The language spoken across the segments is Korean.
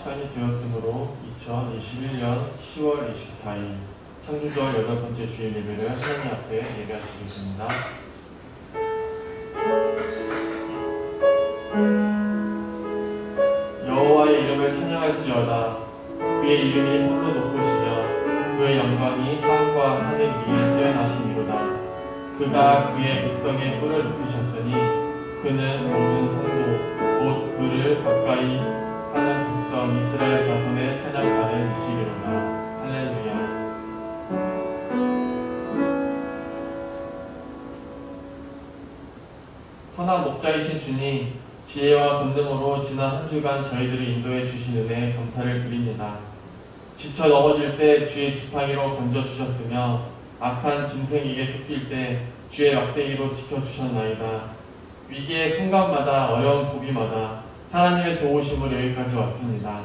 시간이 되었으므로 2021년 10월 24일 창조절 8번째 주일 예배를 하나님 앞에 예배하시겠습니다. 여호와의 이름을 찬양할지어다. 그의 이름이 홀로 높으시며 그의 영광이 땅과 하늘 위에 뛰어나심이로다. 그가 그의 백성의 뿔을 높이셨으니 그는 모든 성도 곧 그를 가까이 하는 백성 이스라엘 자손의 찬양받을 이시리로다. 할렐루야. 선한 목자이신 주님, 지혜와 권능으로 지난 한 주간 저희들을 인도해 주신 은혜에 감사를 드립니다. 지쳐 넘어질 때 주의 지팡이로 건져주셨으며 악한 짐승에게 쫓길 때 주의 막대기로 지켜주셨나이다. 위기의 순간마다 어려운 고비마다 하나님의 도우심으로 여기까지 왔습니다.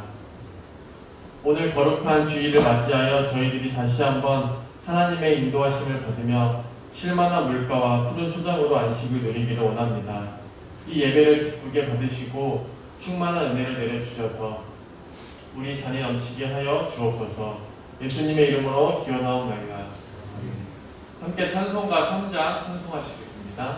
오늘 거룩한 주일을 맞이하여 저희들이 다시 한번 하나님의 인도하심을 받으며 쉴만한 물가와 푸른 초장으로 안식을 누리기를 원합니다. 이 예배를 기쁘게 받으시고 충만한 은혜를 내려주셔서 우리 잔이 넘치게 하여 주옵소서. 예수님의 이름으로 기원하옵나이다. 함께 찬송가 3장 찬송하시겠습니다.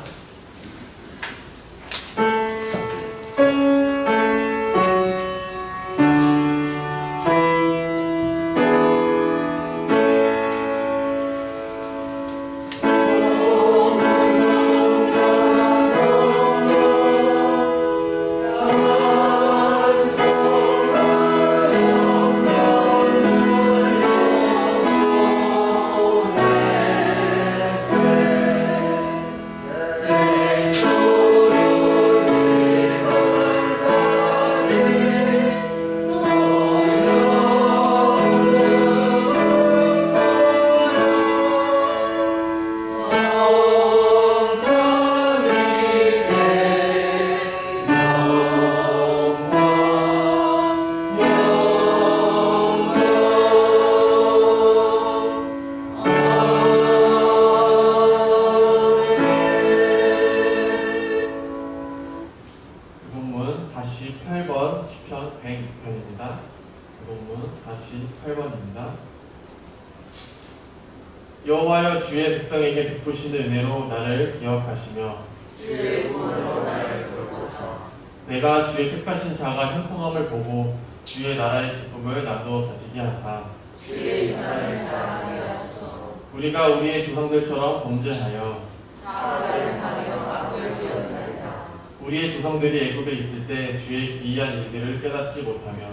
여호와여 주의 백성에게 베푸시는 은혜로 나를 기억하시며 주의 구원으로 나를 돌보사 내가 주의 택하신 자가 형통함을 보고 주의 나라의 기쁨을 나도 가지게 하사 주의 유산을 자랑하게 하소서. 우리가 우리의 조상들처럼 범죄하여 사악을 하며 악을 지었나이다. 우리의 조상들이 애굽에 있을 때 주의 기이한 일들을 깨닫지 못하며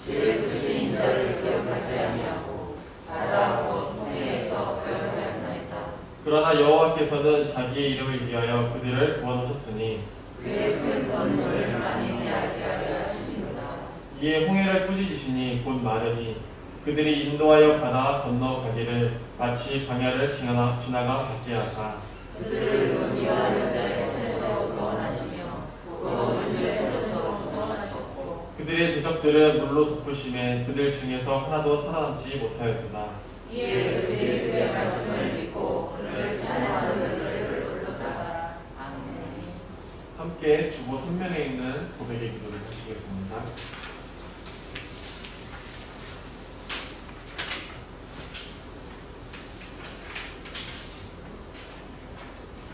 주의 크신 인자를 기억하지 아니하고 바다 곧 홍해에서 변호하였나이다. 그러나 여호와께서는 자기의 이름을 위하여 그들을 구원하셨으니 그의 큰 권능을 만인이 알게 하려 하시니라. 이에 홍해를 꾸짖으시니 곧 마르니 그들이 인도하여 바다 건너가기를 마치 광야를 지나가 받게 하사 그들을 논의와 여자의 곳에서 구원하시며 무거운 주에서 구원하셨고 그들의 대적들은 물로 덮으심에 그들 중에서 하나도 살아남지 못하였도다. 이에 그들이 그의 말씀을 믿고 그를 찬양하는 은혜를 돌렸다가 아멘. 함께 주보 3면에 있는 고백의 기도를 하시겠습니다.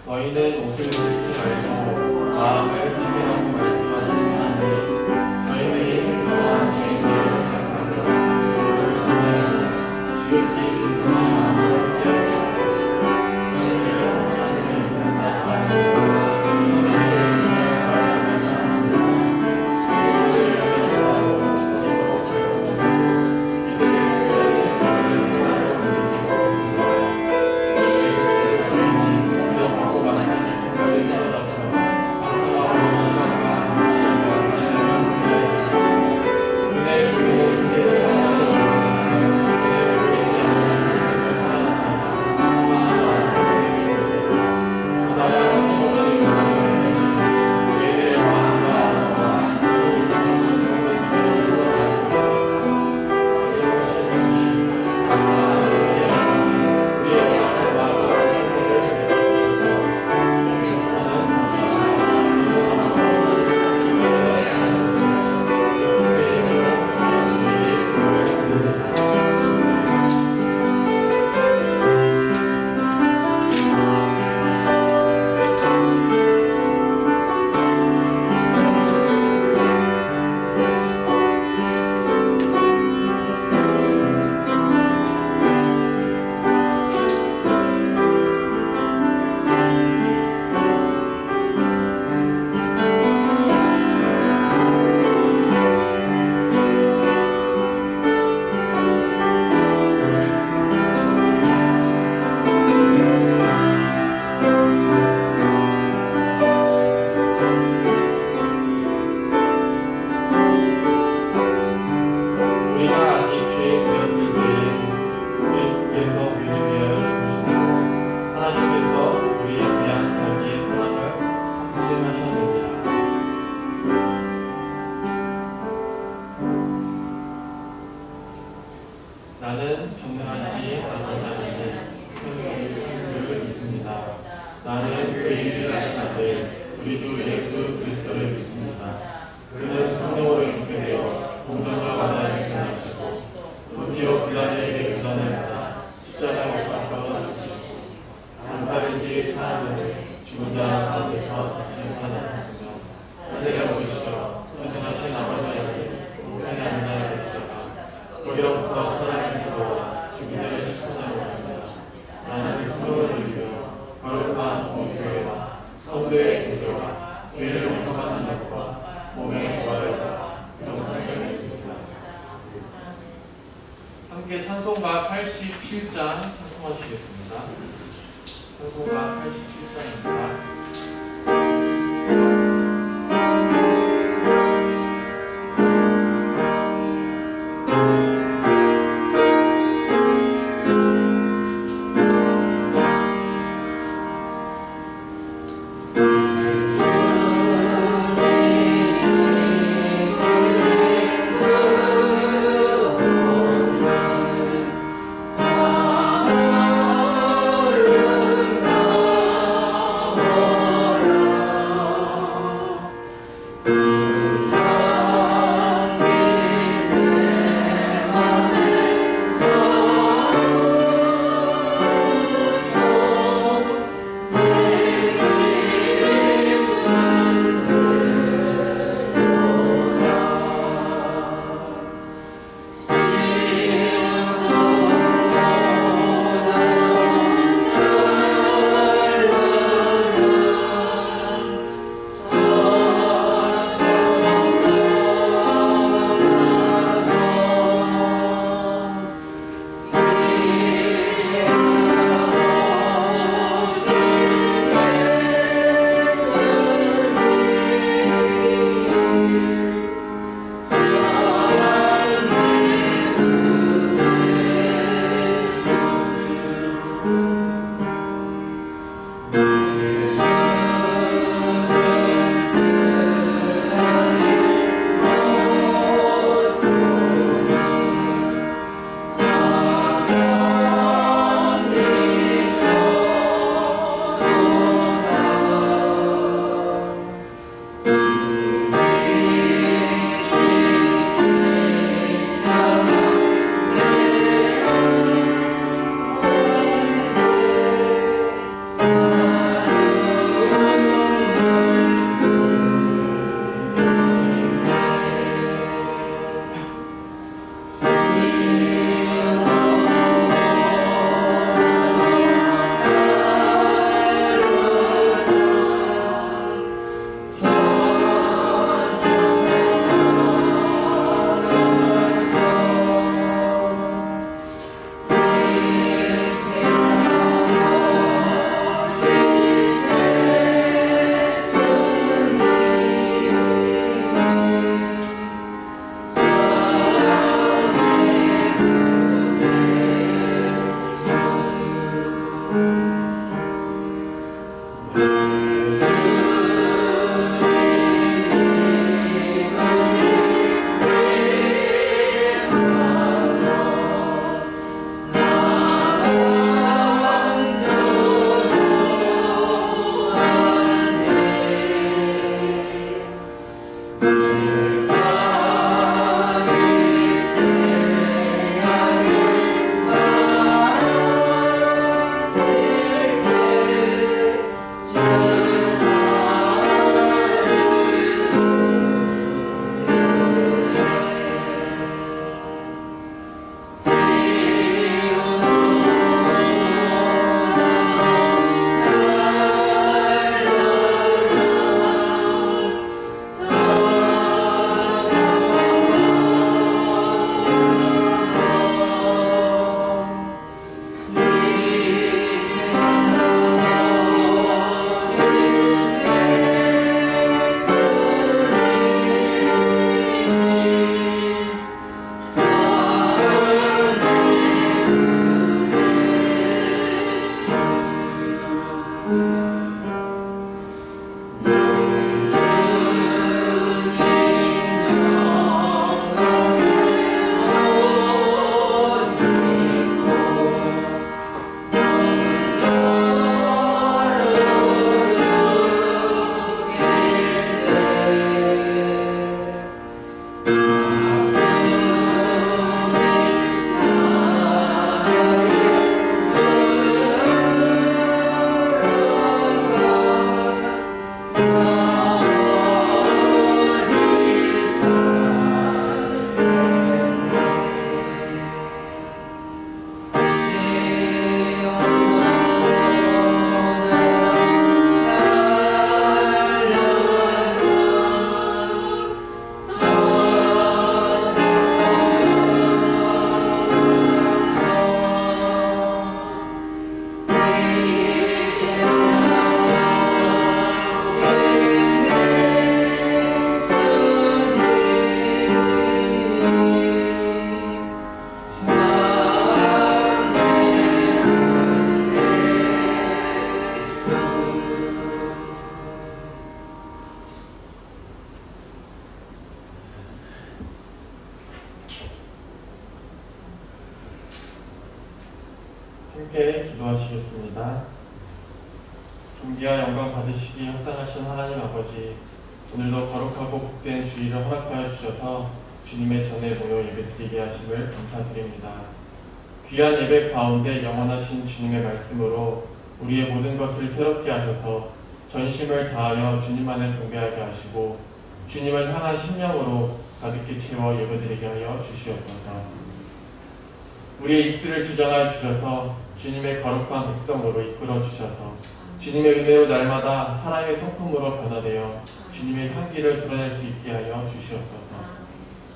너희는 옷을 입지 말고 마음을 지새라고 말씀하시는데 저희들이 그동안 주님께 생각하고 그를 통하여 지극히 괜찮은 마음으로 회하고 저희들은 하나님을 믿는다고 하면서 성령을 생각하고 주님을 위하여 입으로 밝혀서 믿음의 교회를 저희를 생각하고 지내지 못했습니다. 저희는 그냥 먹고 마시는 생각을 나는 전능하신 아버지 하나님 천주신 줄 믿습니다. 나는 그 일을 하신 아들 우리 주 예수 그리스도를 믿습니다. 그는 성령으로 잉태되어 동정녀 마리아를 태어나시고 본디오 빌라도에게 고난을 받아 십자가에 못 박혀 죽으시고 장사를 지 사흘만에 죽은 자 가운데서 다시 살아나셨으며 하늘에 오르시어 전능하신 아버지 하나님 우편에 앉아 계시다가 거기로부터 살아있는 자와 죽은 자를 심판하러 오십니다. 나는 성령을 믿으며 거룩한 공교회와 성도의 교제와 죄를 용서받는 것과 몸의 부활과 영생을 믿습니다. 함께 찬송가 87장 찬송하시겠습니다. 찬송가 87장입니다. 아 함께 기도하시겠습니다. 존귀와 영광 받으시기 합당하신 하나님 아버지, 오늘도 거룩하고 복된 주일을 허락하여 주셔서 주님의 전에 모여 예배드리게 하심을 감사드립니다. 귀한 예배 가운데 영원하신 주님의 말씀으로 우리의 모든 것을 새롭게 하셔서 전심을 다하여 주님만을 경배하게 하시고 주님을 향한 심령으로 가득히 채워 예배드리게 하여 주시옵소서. 우리의 입술을 주장하여 주셔서 주님의 거룩한 백성으로 이끌어 주셔서 주님의 은혜로 날마다 사랑의 성품으로 변화되어 주님의 향기를 드러낼 수 있게 하여 주시옵소서.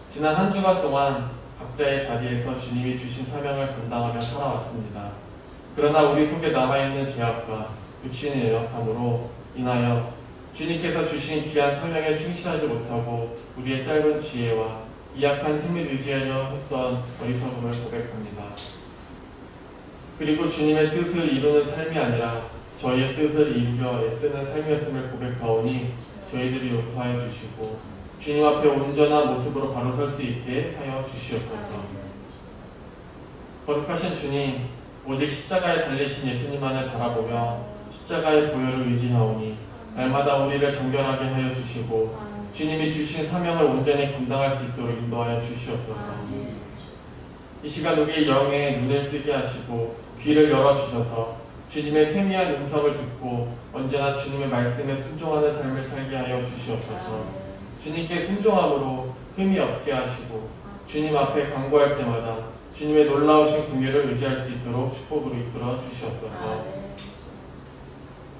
지난 한 주간 동안 각자의 자리에서 주님이 주신 사명을 감당하며 살아왔습니다. 그러나 우리 속에 남아있는 죄악과 육신의 연약함으로 인하여 주님께서 주신 귀한 사명에 충실하지 못하고 우리의 짧은 지혜와 이약한 힘을 의지하려 했던 어리석음을 고백합니다. 그리고 주님의 뜻을 이루는 삶이 아니라 저희의 뜻을 이루려 애쓰는 삶이었음을 고백하오니 저희들을 용서하여 주시고 주님 앞에 온전한 모습으로 바로 설 수 있게 하여 주시옵소서. 거룩하신 주님, 오직 십자가에 달리신 예수님만을 바라보며 십자가의 보혈을 의지하오니 날마다 우리를 정결하게 하여 주시고 주님이 주신 사명을 온전히 감당할 수 있도록 인도하여 주시옵소서. 이 시간 우리의 영의 눈을 뜨게 하시고 귀를 열어주셔서 주님의 세미한 음성을 듣고 언제나 주님의 말씀에 순종하는 삶을 살게 하여 주시옵소서. 주님께 순종함으로 흠이 없게 하시고 주님 앞에 간구할 때마다 주님의 놀라우신 긍휼을 의지할 수 있도록 축복으로 이끌어 주시옵소서.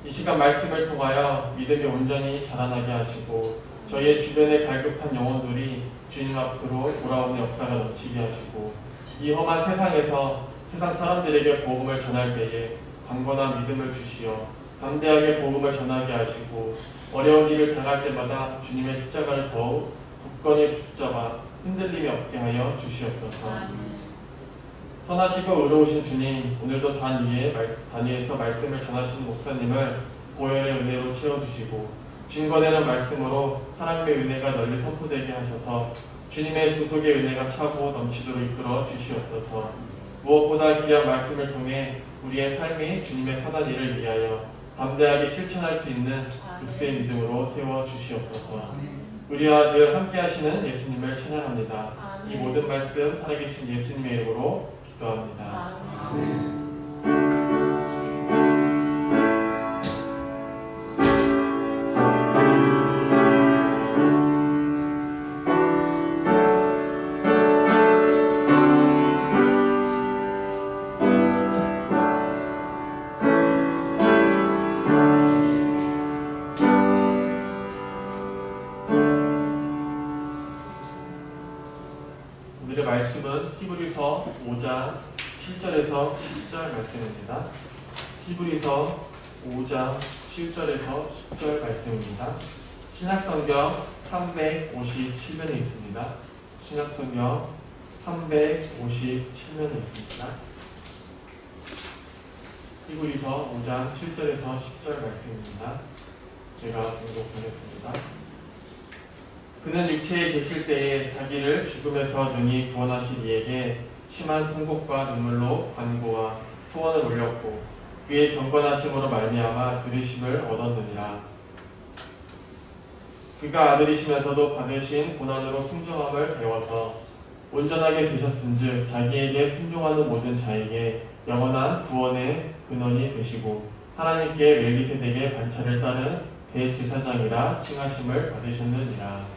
이 시간 말씀을 통하여 믿음이 온전히 자라나게 하시고 저희의 주변의 갈급한 영혼들이 주님 앞으로 돌아오는 역사가 넘치게 하시고 이 험한 세상에서 세상 사람들에게 복음을 전할 때에 강건한 믿음을 주시어 담대하게 복음을 전하게 하시고 어려운 일을 당할 때마다 주님의 십자가를 더욱 굳건히 붙잡아 흔들림이 없게 하여 주시옵소서. 선하시고 의로우신 주님, 오늘도 단 위에서 말씀을 전하시는 목사님을 보혈의 은혜로 채워주시고 증거되는 말씀으로 하나님의 은혜가 널리 선포되게 하셔서 주님의 구속의 은혜가 차고 넘치도록 이끌어 주시옵소서. 무엇보다 귀한 말씀을 통해 우리의 삶이 주님의 선한 일을 위하여 담대하게 실천할 수 있는 부스의 믿음으로 세워 주시옵소서. 우리와 늘 함께 하시는 예수님을 찬양합니다. 이 모든 말씀 살아계신 예수님의 이름으로 기도합니다. 오늘의 말씀은 히브리서 5장 7절에서 10절 말씀입니다. 히브리서 5장 7절에서 10절 말씀입니다. 신약성경 357면에 있습니다. 신약성경 357면에 있습니다. 히브리서 5장 7절에서 10절 말씀입니다. 제가 공독하겠습니다. 그는 육체에 계실 때에 자기를 죽음에서 능히 구원하신 이에게 심한 통곡과 눈물로 간구와 소원을 올렸고 그의 경건하심으로 말미암아 들으심을 얻었느니라. 그가 아들이시면서도 받으신 고난으로 순종함을 배워서 온전하게 되셨은즉 자기에게 순종하는 모든 자에게 영원한 구원의 근원이 되시고 하나님께 멜기세덱의 반차를 따른 대제사장이라 칭하심을 받으셨느니라.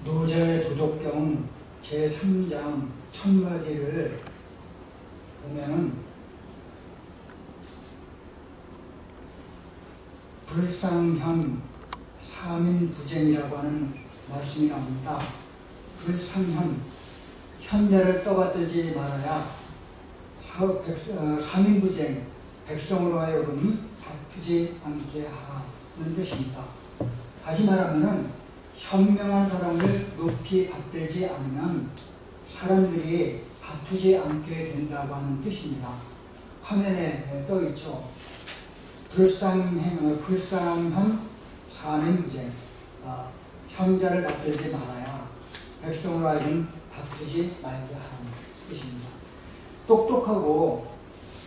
노자의 도덕경 제3장 첫 마디를 보면은 불상현 사민부쟁이라고 하는 말씀이 나옵니다. 불상현, 현재를 떠받들지 말아야 사민부쟁, 백성으로 하여금 다투지 않게 하라는 뜻입니다. 다시 말하면은 현명한 사람을 높이 받들지 않으면 사람들이 다투지 않게 된다고 하는 뜻입니다. 화면에 떠 있죠. 불쌍한 사민 무죄, 현자를 받들지 말아야 백성으로 하여금 다투지 말게 하는 뜻입니다. 똑똑하고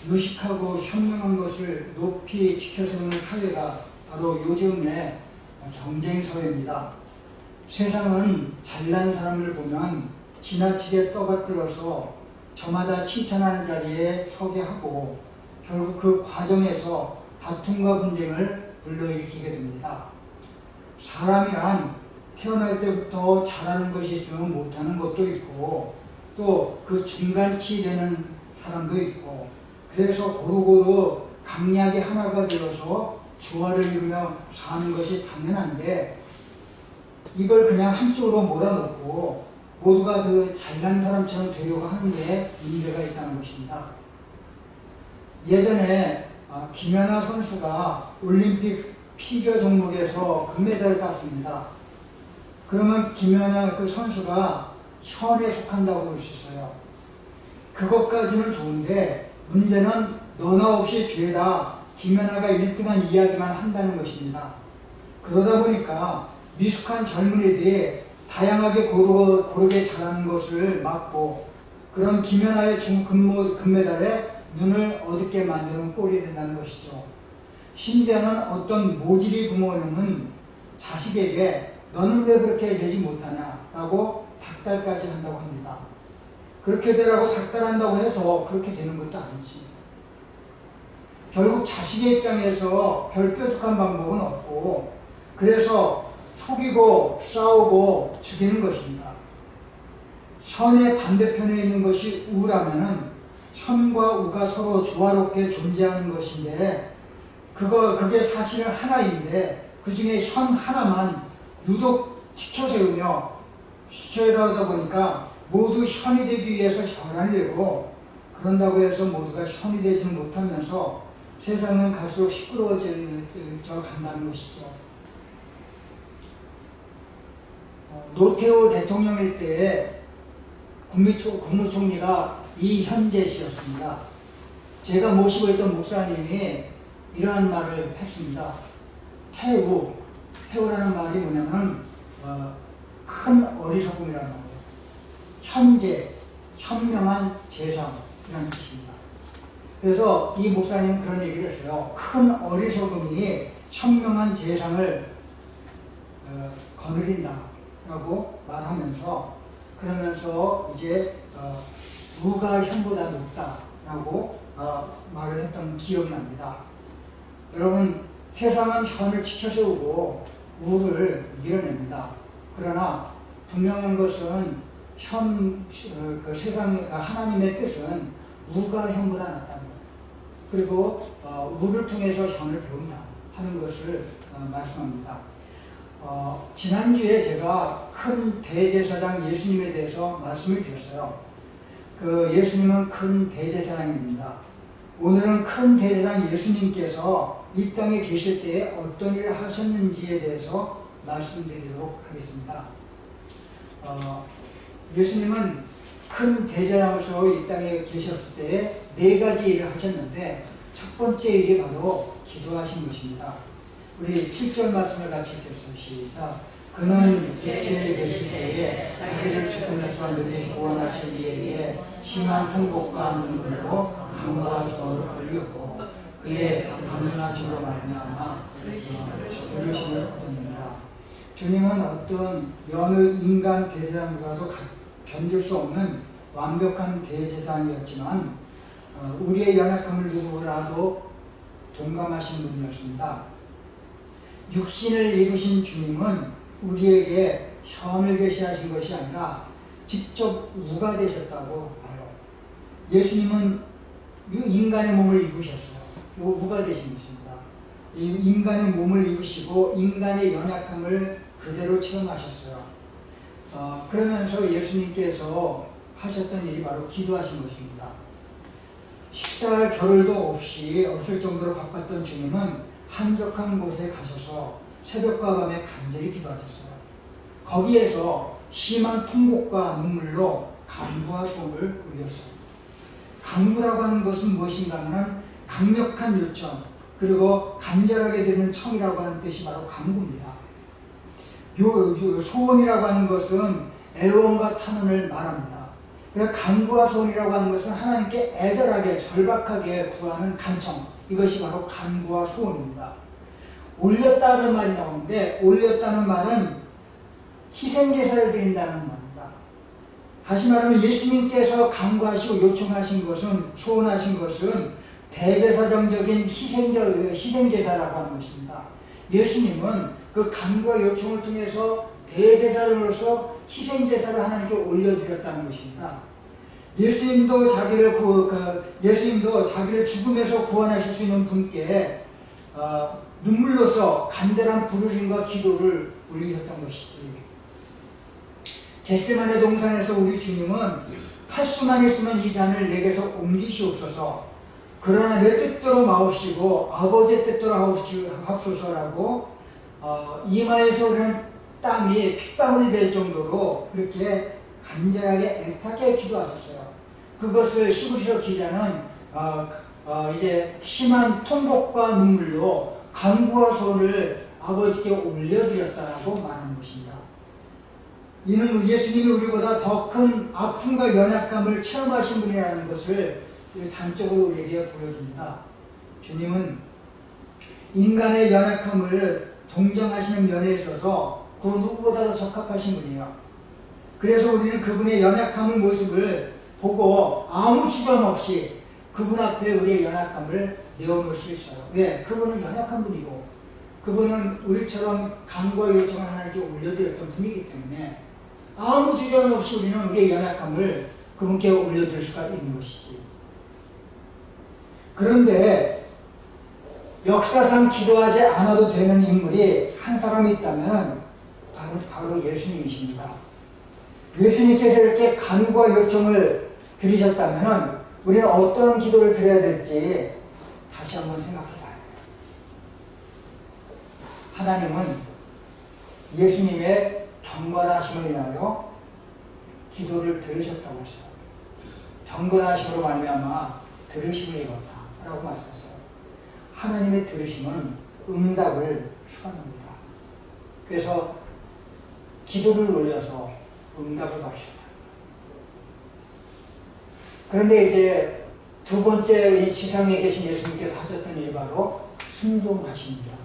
유식하고 현명한 것을 높이 지켜세우는 사회가 바로 요즘의 경쟁 사회입니다. 세상은 잘난 사람을 보면 지나치게 떠받들어서 저마다 칭찬하는 자리에 서게 하고 결국 그 과정에서 다툼과 분쟁을 불러일으키게 됩니다. 사람이란 태어날 때부터 잘하는 것이 있으면 못하는 것도 있고 또 그 중간치 되는 사람도 있고 그래서 고루고루 강약이 하나가 되어서 조화를 이루며 사는 것이 당연한데 이걸 그냥 한쪽으로 몰아놓고 모두가 그 잘난 사람처럼 되려고 하는 게 문제가 있다는 것입니다. 예전에 김연아 선수가 올림픽 피겨 종목에서 금메달을 땄습니다. 그러면 김연아 그 선수가 현에 속한다고 볼 수 있어요. 그것까지는 좋은데 문제는 너나 없이 죄다 김연아가 1등한 이야기만 한다는 것입니다. 그러다 보니까 미숙한 젊은이들이 다양하게 고르게 잘하는 것을 막고 그런 김연아의 금메달에 눈을 어둡게 만드는 꼴이 된다는 것이죠. 심지어는 어떤 모질이 부모님은 자식에게 너는 왜 그렇게 내지 못하냐라고 닥달까지 한다고 합니다. 그렇게 되라고 닥달한다고 해서 그렇게 되는 것도 아니지. 결국 자식의 입장에서 별 뾰족한 방법은 없고 그래서 속이고 싸우고 죽이는 것입니다. 현의 반대편에 있는 것이 우라면은 현과 우가 서로 조화롭게 존재하는 것인데 그게 사실은 하나인데 그 중에 현 하나만 유독 지켜세우다 보니까 모두 현이 되기 위해서 혈안을 내고 그런다고 해서 모두가 현이 되지는 못하면서 세상은 갈수록 시끄러워져 간다는 것이죠. 노태우 대통령일 때에 국무총리가 이현재 씨였습니다. 제가 모시고 있던 목사님이 이러한 말을 했습니다. 태우라는 말이 뭐냐면 큰 어리석음이라는 말이에요. 현재, 현명한 재상이라는 뜻입니다. 그래서 이 목사님은 그런 얘기를 했어요. 큰 어리석음이 현명한 재상을 거느린다라고 말하면서 그러면서 이제 우가 현보다 높다라고 말을 했던 기억이 납니다. 여러분 세상은 현을 지켜세우고 우를 밀어냅니다. 그러나 분명한 것은 세상 하나님의 뜻은 우가 현보다 낫다는 거예요. 그리고 우를 통해서 현을 배운다 하는 것을 말씀합니다. 지난주에 제가 큰 대제사장 예수님에 대해서 말씀을 드렸어요. 그 예수님은 큰 대제사장입니다. 오늘은 큰 대제사장 예수님께서 이 땅에 계실 때에 어떤 일을 하셨는지에 대해서 말씀드리도록 하겠습니다. 예수님은 큰 대제사장으로서 이 땅에 계셨을 때에 4가지 일을 하셨는데 첫 번째 일이 바로 기도하신 것입니다. 우리 7절 말씀을 같이 읽겠습니다. 시작. 그는 객지에 계실 때에 자기를 죽음에서 능히 구원하신 이에게 심한 통곡과 눈물로 강과 서울을 흘렸고 그의 강건하심으로 말미암아 부르심을 얻었느니라. 주님은 어떤 여느 인간 대제사장과도 견딜 수 없는 완벽한 대제사장이었지만 우리의 연약함을 누구라도 동감하신 분이었습니다. 육신을 입으신 주님은 우리에게 현을 제시하신 것이 아니라 직접 우가 되셨다고 봐요. 예수님은 인간의 몸을 입으셨어요. 이거 우가 되신 것입니다. 이 인간의 몸을 입으시고 인간의 연약함을 그대로 체험하셨어요. 그러면서 예수님께서 하셨던 일이 바로 기도하신 것입니다. 식사할 겨를도 없이 없을 정도로 바빴던 주님은 한적한 곳에 가셔서 새벽과 밤에 간절히 기도하셨어요. 거기에서 심한 통곡과 눈물로 간구와 소음을 울렸어요. 간구라고 하는 것은 무엇인가 하면 강력한 요청, 그리고 간절하게 드리는 청이라고 하는 뜻이 바로 간구입니다. 요 소원이라고 하는 것은 애원과 탄원을 말합니다. 그래서 간구와 소원이라고 하는 것은 하나님께 애절하게 절박하게 구하는 간청, 이것이 바로 간구와 소원입니다. 올렸다는 말이 나오는데, 올렸다는 말은 희생제사를 드린다는 말입니다. 다시 말하면 예수님께서 간구하시고 요청하신 것은, 소원하신 것은 대제사장적인 희생제사라고 하는 것입니다. 예수님은 그 간구와 요청을 통해서 대제사장으로서 희생제사를 하나님께 올려드렸다는 것입니다. 예수님도 자기를 죽음에서 구원하실 수 있는 분께 눈물로서 간절한 부르짖음과 기도를 올리셨던 것이지. 겟세마네 동산에서 우리 주님은 할 수만 있으면 이 잔을 내게서 옮기시옵소서, 그러나 내 뜻대로 마옵시고 아버지의 뜻대로 하옵소서라고 이마에서 흐르는 땀이 핏방울이 될 정도로 그렇게 간절하게 애타게 기도하셨어요. 그것을 히브리서 기자는 이제 심한 통곡과 눈물로 간구와 소원을 아버지께 올려드렸다라고 말하는 것입니다. 이는 예수님이 우리보다 더 큰 아픔과 연약함을 체험하신 분이라는 것을 단적으로 우리에게 보여줍니다. 주님은 인간의 연약함을 동정하시는 면에 있어서 그 누구보다도 적합하신 분이에요. 그래서 우리는 그분의 연약함의 모습을 보고 아무 주저 없이 그분 앞에 우리의 연약함을 내어놓을 수 있어요. 왜? 그분은 연약한 분이고 그분은 우리처럼 간구와 요청을 하나님께 올려드렸던 분이기 때문에 아무 주저 없이 우리는 우리의 연약함을 그분께 올려드릴 수가 있는 것이지. 그런데 역사상 기도하지 않아도 되는 인물이 한 사람이 있다면 바로 예수님이십니다. 예수님께서 이렇게 간구와 요청을 드리셨다면 우리는 어떤 기도를 드려야 될지 다시 한번 생각해 봐야 돼요. 하나님은 예수님의 경건하심을 위하여 기도를 들으셨다고 했어요. 경건하심으로 말미암아 들으심을 이뤘다라고 말씀했어요. 하나님의 들으심은 응답을 수반합니다. 그래서 기도를 올려서 응답을 받으셨다. 그런데 이제 두 번째 이 지상에 계신 예수님께서 하셨던 일이 바로 순종하십니다.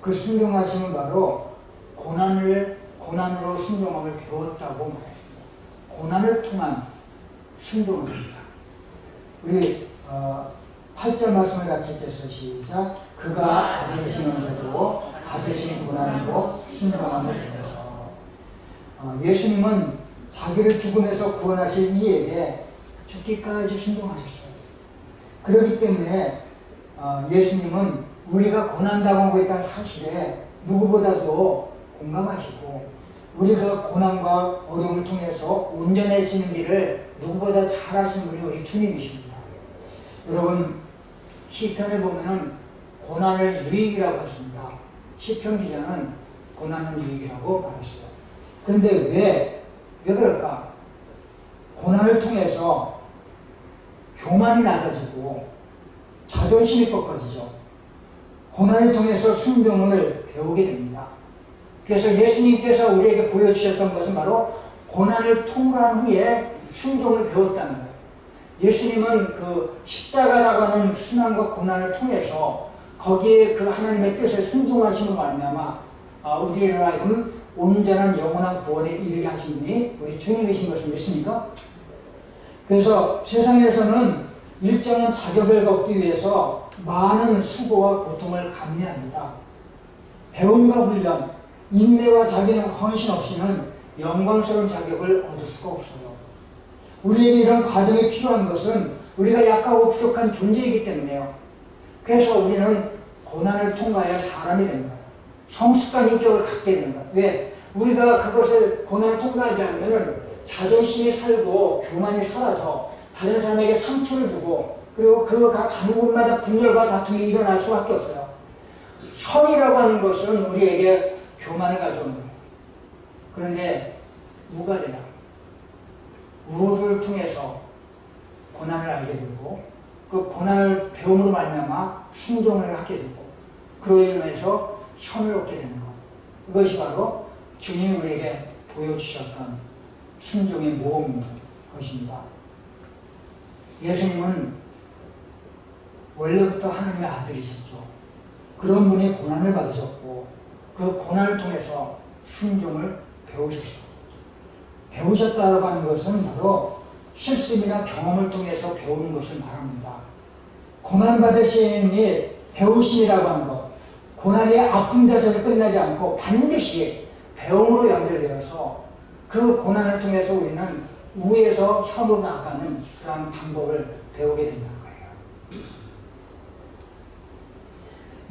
그 순종하심은 바로 고난으로 순종함을 배웠다고 말했습니다. 고난을 통한 순종입니다. 우리 8절 말씀을 같이 읽겠어요. 시작. 그가 받으시면서도 받으신 고난으로 순종함을 배워서 예수님은 자기를 죽음에서 구원하실 이에게 죽기까지 순종하셨어요. 그렇기 때문에 예수님은 우리가 고난당하고 있다는 사실에 누구보다도 공감하시고 우리가 고난과 어려움을 통해서 온전해지는 길을 누구보다 잘 하시는 분이 우리 주님이십니다. 여러분, 시편에 보면은 고난을 유익이라고 했습니다. 시편 기자는 고난은 유익이라고 말했어요. 그런데 왜 그럴까? 고난을 통해서 교만이 낮아지고 자존심이 꺾어지죠. 고난을 통해서 순종을 배우게 됩니다. 그래서 예수님께서 우리에게 보여주셨던 것은 바로 고난을 통과한 후에 순종을 배웠다는 거예요. 예수님은 그 십자가라고 하는 순환과 고난을 통해서 거기에 그 하나님의 뜻에 순종하심으로 말미암아 우리를 하여금 온전한 영원한 구원에 이르게 하신 분이 우리 주님이신 것을 믿습니까? 그래서 세상에서는 일정한 자격을 얻기 위해서 많은 수고와 고통을 감내합니다. 배움과 훈련, 인내와 자기의 헌신 없이는 영광스러운 자격을 얻을 수가 없어요. 우리에게 이런 과정이 필요한 것은 우리가 약하고 부족한 존재이기 때문에요. 그래서 우리는 고난을 통과해야 사람이 되는 거예요. 성숙한 인격을 갖게 되는 거예요. 왜? 우리가 그것을 고난을 통과하지 않으면 자존심이 살고 교만이 살아서 다른 사람에게 상처를 주고 그리고 그 가는 곳마다 분열과 다툼이 일어날 수밖에 없어요. 형이라고 하는 것은 우리에게 교만을 가져오는 거예요. 그런데 우가 돼야 우를 통해서 고난을 알게 되고 그 고난을 배움으로 말미암아 순종을 하게 되고 그로 인해서 현을 얻게 되는 것. 이것이 바로 주님이 우리에게 보여주셨던 순종의 모험인 것입니다. 예수님은 원래부터 하나님의 아들이셨죠. 그런 분이 고난을 받으셨고 그 고난을 통해서 순종을 배우셨어요. 배우셨다고 하는 것은 바로 실습이나 경험을 통해서 배우는 것을 말합니다. 고난받으심이 배우심이라고 하는 것, 고난이 아픔 자체로 끝나지 않고 반드시 배움으로 연결되어서 그 고난을 통해서 우리는 우에서 현으로 나아가는 그런 방법을 배우게 된다는 거예요.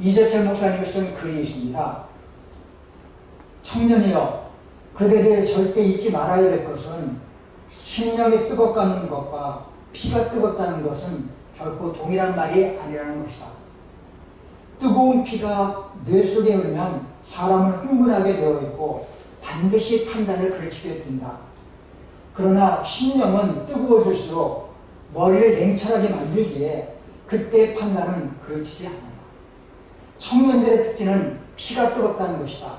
이재철 목사님이 쓴 글이 있습니다. 청년이여, 그대들이 절대 잊지 말아야 될 것은 심령이 뜨겁다는 것과 피가 뜨겁다는 것은 결코 동일한 말이 아니라는 것이다. 뜨거운 피가 뇌 속에 흐르면 사람은 흥분하게 되어 있고 반드시 판단을 그르치게 된다. 그러나 심령은 뜨거워질수록 머리를 냉철하게 만들기에 그때의 판단은 그르치지 않는다. 청년들의 특징은 피가 뜨겁다는 것이다.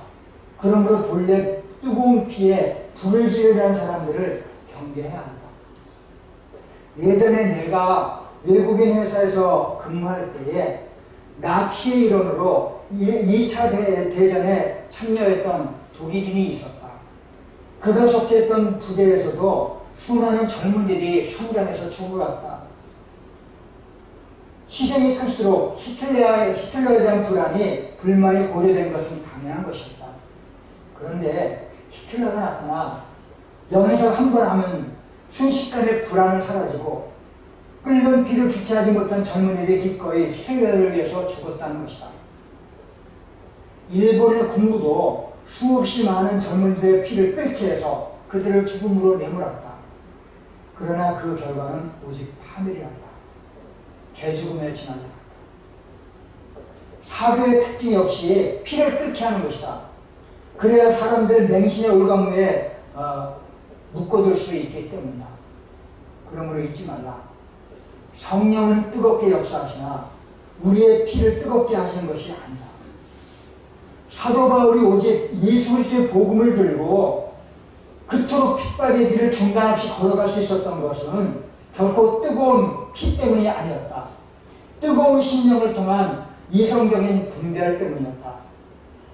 그러므로 본래 뜨거운 피에 불을 지르려는 사람들을 경계해야 한다. 예전에 내가 외국인 회사에서 근무할 때에 나치의 일원으로 2차 대전에 참여했던 독일인이 있었다. 그가 속해있던 부대에서도 수많은 젊은이들이 현장에서 죽어갔다. 희생이 클수록 히틀러에 대한 불만이 고조된 것은 당연한 것이었다. 그런데 히틀러가 나타나 연설 한 번 하면 순식간에 불안은 사라지고 끓는 피를 주체하지 못한 젊은이들이 기꺼이 히틀러를 위해서 죽었다는 것이다. 일본의 군부도 수없이 많은 젊은이들의 피를 끓게 해서 그들을 죽음으로 내몰았다. 그러나 그 결과는 오직 파멸이었다. 개죽음에 지나지 않았다. 사교의 특징 역시 피를 끓게 하는 것이다. 그래야 사람들 맹신의 올가무에 묶어둘 수 있기 때문이다. 그러므로 잊지 말라. 성령은 뜨겁게 역사하시나 우리의 피를 뜨겁게 하시는 것이 아니다. 사도 바울이 오직 예수 그리스도의 복음을 들고 그토록 핍박의 길을 중단 없이 걸어갈 수 있었던 것은 결코 뜨거운 피 때문이 아니었다. 뜨거운 심령을 통한 이성적인 분별 때문이었다.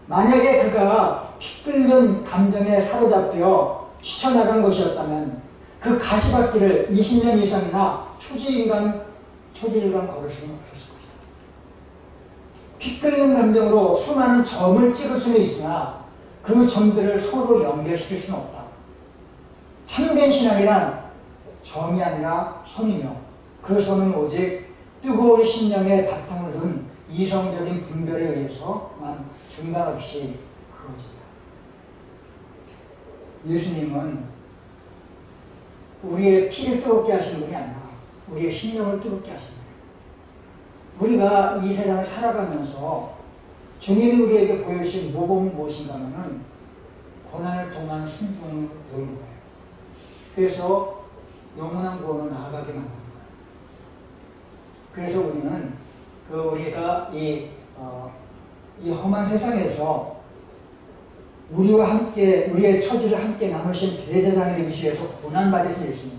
만약에 그가 피 끓는 감정에 사로잡혀 지쳐나간 것이었다면 그 가시밭길을 20년 이상이나 초지일관 걸을 수는 없었을 것이다. 피 끓는 감정으로 수많은 점을 찍을 수는 있으나 그 점들을 서로 연결시킬 수는 없다. 참된 신앙이란 점이 아니라 선이며 그 선은 오직 뜨거운 심령에 바탕을 둔 이성적인 분별에 의해서만 중단 없이 그루어진다. 예수님은 우리의 피를 뜨겁게 하시는 분이 아니라 우리의 심령을 뜨겁게 하시는 분이에요. 우리가 이 세상을 살아가면서 주님이 우리에게 보여주신 모범은 무엇인가 하면 고난을 통한 순종을 배우는 거예요. 그래서 영원한 구원으로 나아가게 만든 거예요. 그래서 우리는 우리가 이 험한 세상에서 우리와 함께 우리의 처지를 함께 나누신 대제사장이 되기 위해서 고난받으신 예수님,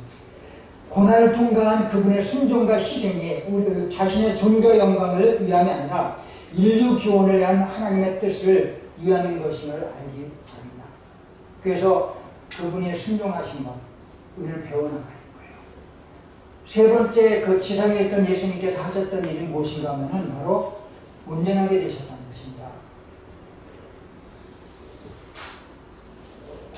고난을 통과한 그분의 순종과 희생이 우리 자신의 존귀와 영광을 위함이 아니라 인류 구원을 위한 하나님의 뜻을 위함인 것임을 알기 바랍니다. 그래서 그분의 순종하신 것 우리를 배워나가야 거예요. 세 번째 그 지상에 있던 예수님께서 하셨던 일이 무엇인가 하면 바로 온전하게 되셨다는 것입니다.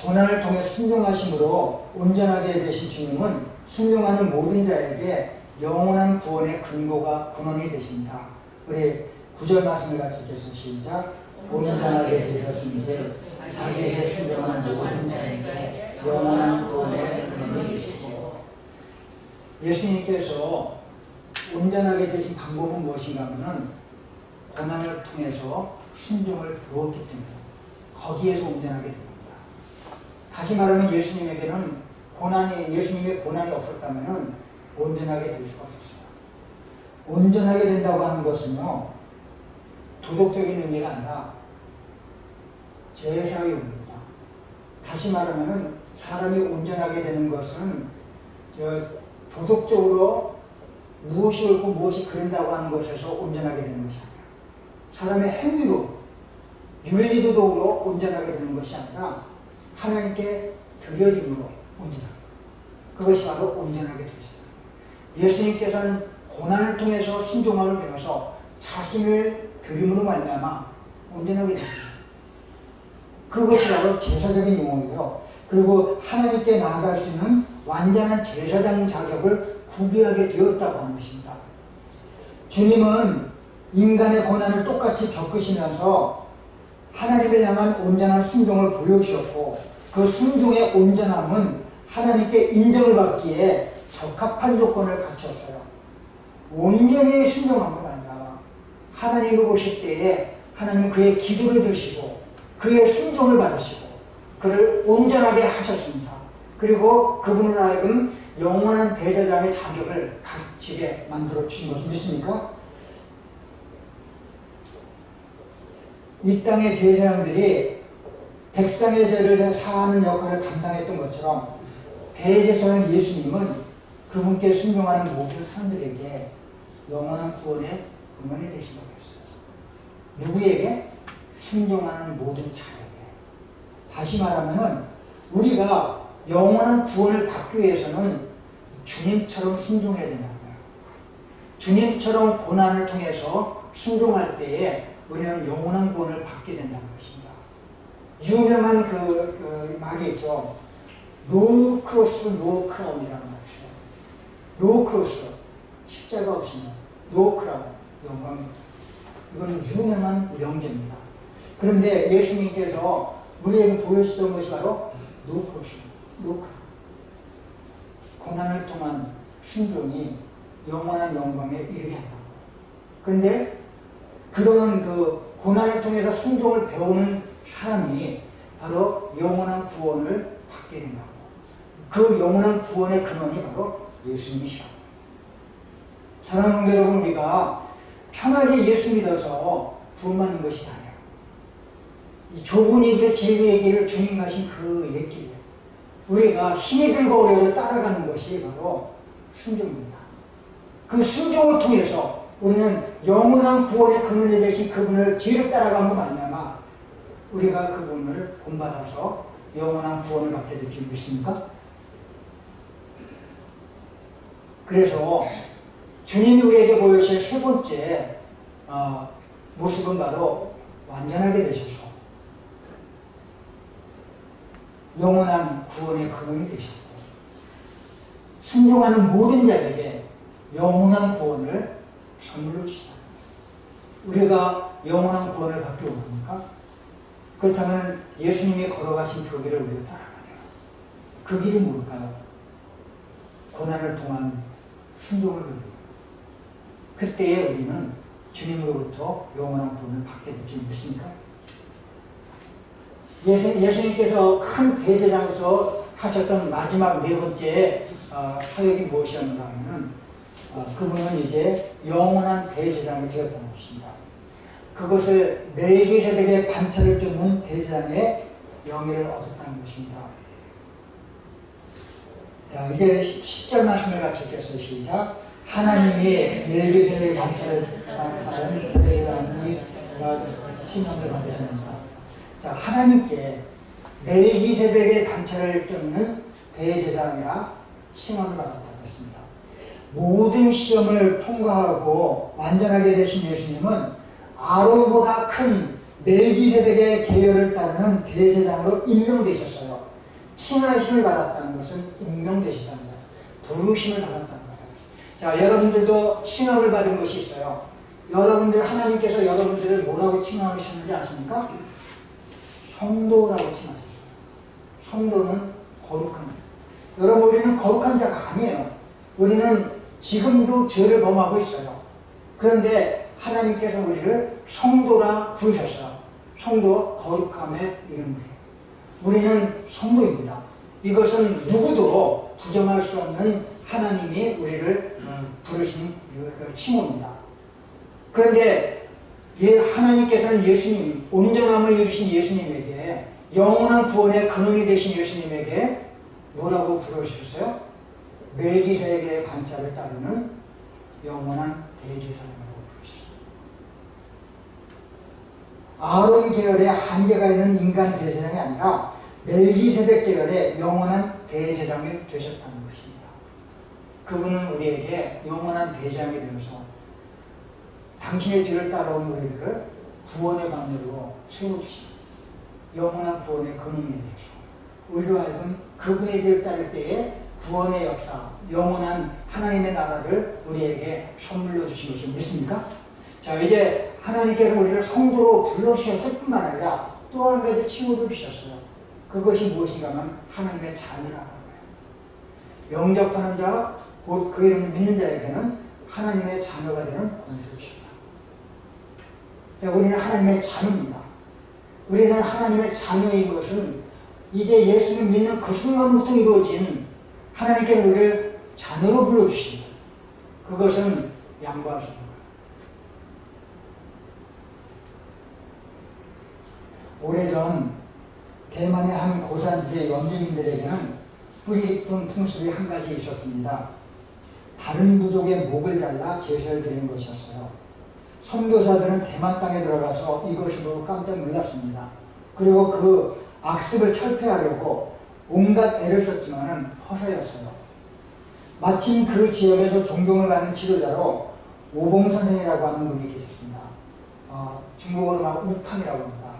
고난을 통해 순종하심으로 온전하게 되신 주님은 순종하는 모든 자에게 영원한 구원의 근원이 되십니다. 우리 9절 말씀을 같이 읽겠습니다. 시작. 온전하게 되셨은지 자기에게 순종하는 모든 자에게 영원한 구원의 근원이 되시고, 예수님께서 온전하게 되신 방법은 무엇인가 하면 고난을 통해서 순종을 배웠기 때문에 거기에서 온전하게 됩니다. 다시 말하면 예수님에게는 예수님의 고난이 없었다면 온전하게 될 수가 없었어요. 온전하게 된다고 하는 것은요, 도덕적인 의미가 아니라 제사의 의미입니다. 다시 말하면 사람이 온전하게 되는 것은 도덕적으로 무엇이 옳고 무엇이 그른다고 하는 것에서 온전하게 되는 것이 아니라 사람의 행위로 윤리도덕으로 온전하게 되는 것이 아니라 하나님께 드려짐으로 온전하게, 그것이 바로 온전하게 되었습니다. 예수님께서는 고난을 통해서 순종함을 배워서 자신을 드림으로 말미암아 온전하게 되십니다. 그것이 바로 제사적인 용어이고요. 그리고 하나님께 나아갈 수 있는 완전한 제사장 자격을 구비하게 되었다고 하는 것입니다. 주님은 인간의 고난을 똑같이 겪으시면서 하나님을 향한 온전한 순종을 보여주셨고, 그 순종의 온전함은 하나님께 인정을 받기에 적합한 조건을 갖췄어요. 온전히 순종함을 말미암아 하나님을 보실 때에 하나님은 그의 기도를 들으시고 그의 순종을 받으시고 그를 온전하게 하셨습니다. 그리고 그분을 하여금 영원한 대제사장의 자격을 가르치게 만들어 주신 것을 믿습니까? 이 땅의 제사장들이 백성의 죄를 사하는 역할을 감당했던 것처럼 대제사장 예수님은 그분께 순종하는 모든 사람들에게 영원한 구원의 근원이 되신다고 했어요. 누구에게? 순종하는 모든 자에게. 다시 말하면 우리가 영원한 구원을 받기 위해서는 주님처럼 순종해야 된다는 거예요. 주님처럼 고난을 통해서 순종할 때에 우리는 영원한 구원을 받게 된다는 것입니다. 유명한 그 말이 있죠. 노 크로스 노 크라운이라는 말이 있어요. 노 크로스, 십자가 없이는 노 크라운, 영광입니다. 이거는 유명한 명제입니다. 그런데 예수님께서 우리에게 보여주셨던 것이 바로 노 크로스, 노 크라운. 고난을 통한 순종이 영원한 영광에 이르게 한다고. 그런데 그런 그 고난을 통해서 순종을 배우는 사람이 바로 영원한 구원을 받게 된다고. 그 영원한 구원의 근원이 바로 예수님이시라고. 사랑하는 여러분, 우리가 편하게 예수 믿어서 구원받는 것이 아니에요. 이 좁은 이 길, 진리의 길을 주님 가신 그 옛길이에요. 우리가 힘이 들고 어려도 따라가는 것이 바로 순종입니다. 그 순종을 통해서 우리는 영원한 구원의 근원이 되신 그분을 뒤를 따라가면 말미암아 우리가 그분을 본받아서 영원한 구원을 받게 될 줄 믿습니까? 그래서 주님이 우리에게 보여주신 세 번째 모습은 바로 완전하게 되셔서 영원한 구원의 근원이 되셨고 순종하는 모든 자에게 영원한 구원을 선물로 주시다. 우리가 영원한 구원을 받기 원합니까? 그렇다면 예수님이 걸어가신 그 길을 우리가 따라가야 돼요. 그 길이 뭘까요? 고난을 통한 순종을 배웁니다. 그때에 우리는 주님으로부터 영원한 구원을 받게 될지 믿습니까? 예수님께서 큰 대제사장으로서 하셨던 마지막 네 번째 사역이 무엇이었는가 하면 그분은 이제 영원한 대제사장이 되었다는 것입니다. 그것을 멜기세덱의 반차를 쫓는 대제사장의 영예를 얻었다는 것입니다. 자, 이제 10절 말씀을 같이 읽겠어요. 시작. 하나님이 멜기세덱의 반차를 받은 대제사장이 칭함을 받으셨습니다. 자, 하나님께 멜기세덱의 반차를 쫓는 대제사장이라 칭함을 받았다고 했습니다. 모든 시험을 통과하고 완전하게 되신 예수님은 아론보다 큰 멜기세덱의 계열을 따르는 대제사장으로 임명되셨어요. 칭하심을 받았다는 것은 임명되셨다는 거예요. 부르심을 받았다는 거예요. 자, 여러분들도 칭함을 받은 것이 있어요. 여러분들, 하나님께서 여러분들을 뭐라고 칭하셨는지 아십니까? 성도라고 칭하셨어요. 성도는 거룩한 자. 여러분, 우리는 거룩한 자가 아니에요. 우리는 지금도 죄를 범하고 있어요. 그런데 하나님께서 우리를 성도라 부르셨어요. 성도, 거룩함의 이름으로. 우리는 성도입니다. 이것은 누구도 부정할 수 없는 하나님이 우리를 부르신 그 칭호입니다. 그런데 하나님께서는 예수님, 온전함을 이루신 예수님에게, 영원한 구원의 근원이 되신 예수님에게 뭐라고 부르셨어요? 멜기세덱의 관찰을 따르는 영원한 대제사장이라고 부르셨어요. 아론 계열에 한계가 있는 인간 대제사장이 아니라 멜기세덱 계열의 영원한 대제사장이 되셨다는 것입니다. 그분은 우리에게 영원한 대제사장이 되어서 당신의 뒤를 따라온 우리들을 구원의 방면으로 세워주시고 영원한 구원의 근원이 되셔서 우리로 하여금 그분의 뒤를 따를 때에 구원의 역사, 영원한 하나님의 나라를 우리에게 선물로 주신 것을 믿습니까? 자, 이제 하나님께서 우리를 성도로 불러주셨을 뿐만 아니라 또 한 가지 칭호를 주셨어요. 그것이 무엇인가 하면 하나님의 자녀라고 하는 거예요. 영접하는 자, 곧 그 이름을 믿는 자에게는 하나님의 자녀가 되는 권세를 주십니다. 자, 우리는 하나님의 자녀입니다. 우리는 하나님의 자녀인 것은 이제 예수를 믿는 그 순간부터 이루어진 하나님께 우리를 자녀로 불러주십니다. 그것은 양보할 수 없는 거예요. 오래전 대만의 한 고산지대 원주민들에게는 뿌리 깊은 풍습이 한 가지 있었습니다. 다른 부족의 목을 잘라 제사를 드리는 것이었어요. 선교사들은 대만 땅에 들어가서 이것을 보고 깜짝 놀랐습니다. 그리고 그 악습을 철폐하려고 온갖 애를 썼지만은 허사였어요. 마침 그 지역에서 존경을 받는 지도자로 오봉 선생이라고 하는 분이 계셨습니다. 중국어로 막 우팡이라고 합니다.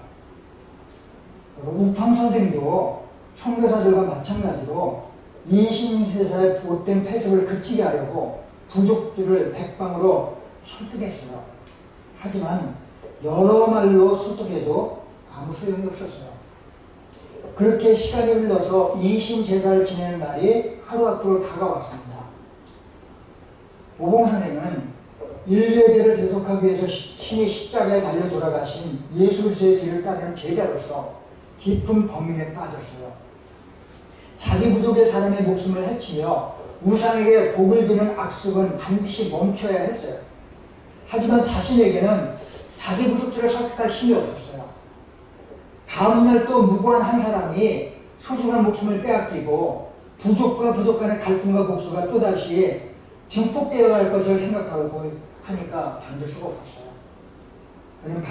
우팡 선생도 선교사들과 마찬가지로 인신세사의 못된 폐습을 그치게 하려고 부족들을 백방으로 설득했어요. 하지만 여러 말로 설득해도 아무 소용이 없었어요. 그렇게 시간이 흘러서 인신제사를 지내는 날이 하루 앞으로 다가왔습니다. 오봉 선생은 인류의 죄를 대속하기 위해서 신이 십자가에 달려 돌아가신 예수 그리스도의 뒤를 따르는 제자로서 깊은 범민에 빠졌어요. 자기 부족의 사람의 목숨을 해치며 우상에게 복을 비는 악습은 반드시 멈춰야 했어요. 하지만 자신에게는 자기 부족들을 설득할 힘이 없었어요. 다음날 또 무고한 한 사람이 소중한 목숨을 빼앗기고 부족과 부족 간의 갈등과 복수가 또다시 증폭되어 갈 것을 생각하고 하니까 견딜 수가 없었어요. 그는